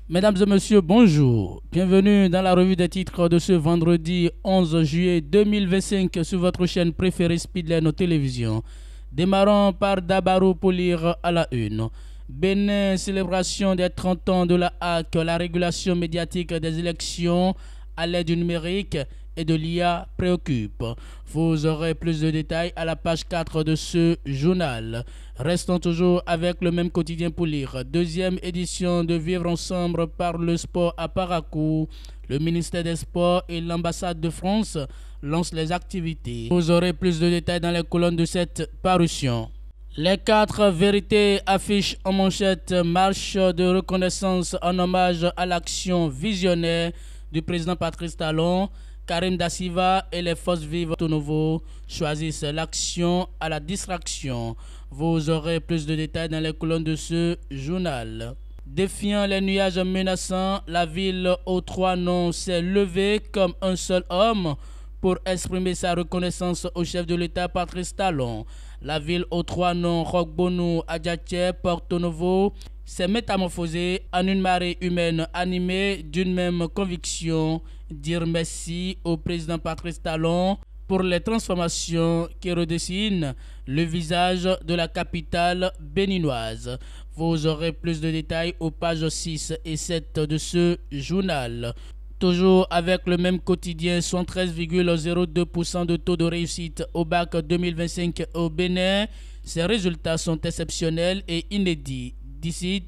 Mesdames et messieurs, bonjour. Bienvenue dans la revue des titres de ce vendredi 11 juillet 2025 sur votre chaîne préférée Speedline Télévision. Démarrons par Dabarou pour lire à la une. Bénin, célébration des 30 ans de la HAC, la régulation médiatique des élections à l'aide du numérique et de l'IA préoccupe. Vous aurez plus de détails à la page 4 de ce journal. Restons toujours avec le même quotidien pour lire. Deuxième édition de Vivre ensemble par le sport à Parakou. Le ministère des Sports et l'ambassade de France lancent les activités. Vous aurez plus de détails dans les colonnes de cette parution. Les 4 vérités affichent en manchette marche de reconnaissance en hommage à l'action visionnaire du président Patrice Talon. Karim Da Silva et les forces vives tout nouveau choisissent l'action à la distraction. Vous aurez plus de détails dans les colonnes de ce journal. Défiant les nuages menaçants, la ville aux 3 noms s'est levée comme un seul homme pour exprimer sa reconnaissance au chef de l'État Patrice Talon. La ville aux 3 noms Roquebonou, Adjatché, Porto Novo s'est métamorphosée en une marée humaine animée d'une même conviction, dire merci au président Patrice Talon pour les transformations qui redessinent le visage de la capitale béninoise. Vous aurez plus de détails aux pages 6 et 7 de ce journal. Toujours avec le même quotidien, 73,02% de taux de réussite au bac 2025 au Bénin. Ces résultats sont exceptionnels et inédits. D'ici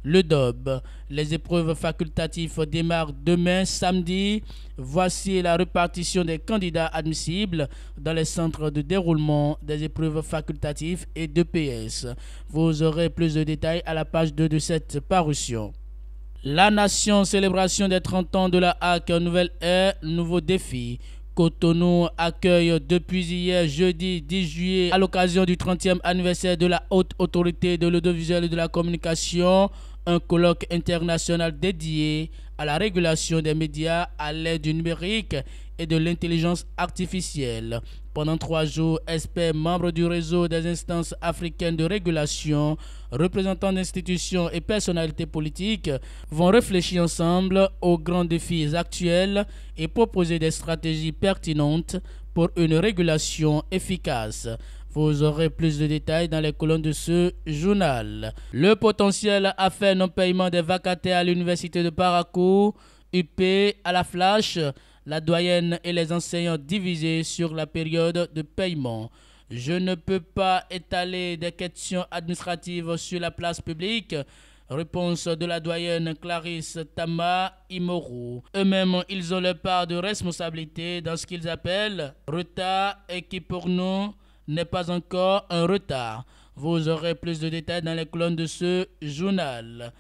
le DOB. Les épreuves facultatives démarrent demain samedi. Voici la répartition des candidats admissibles dans les centres de déroulement des épreuves facultatives et d'EPS. Vous aurez plus de détails à la page 2 de cette parution. La Nation, célébration des 30 ans de la HAC, nouvelle ère, nouveau défi. Cotonou accueille depuis hier jeudi 10 juillet à l'occasion du 30e anniversaire de la Haute Autorité de l'Audiovisuel et de la Communication un colloque international dédié à la régulation des médias à l'aide du numérique et de l'intelligence artificielle. Pendant 3 jours, experts membres du réseau des instances africaines de régulation, représentants d'institutions et personnalités politiques vont réfléchir ensemble aux grands défis actuels et proposer des stratégies pertinentes pour une régulation efficace. Vous aurez plus de détails dans les colonnes de ce journal. Le potentiel à faire non-paiement des vacataires à l'université de Parakou, UP à la flash, la doyenne et les enseignants divisés sur la période de paiement. Je ne peux pas étaler des questions administratives sur la place publique. Réponse de la doyenne Clarisse Tama Imoru. Eux-mêmes, ils ont leur part de responsabilité dans ce qu'ils appellent retard et qui pour nous n'est pas encore un retard. Vous aurez plus de détails dans les colonnes de ce journal.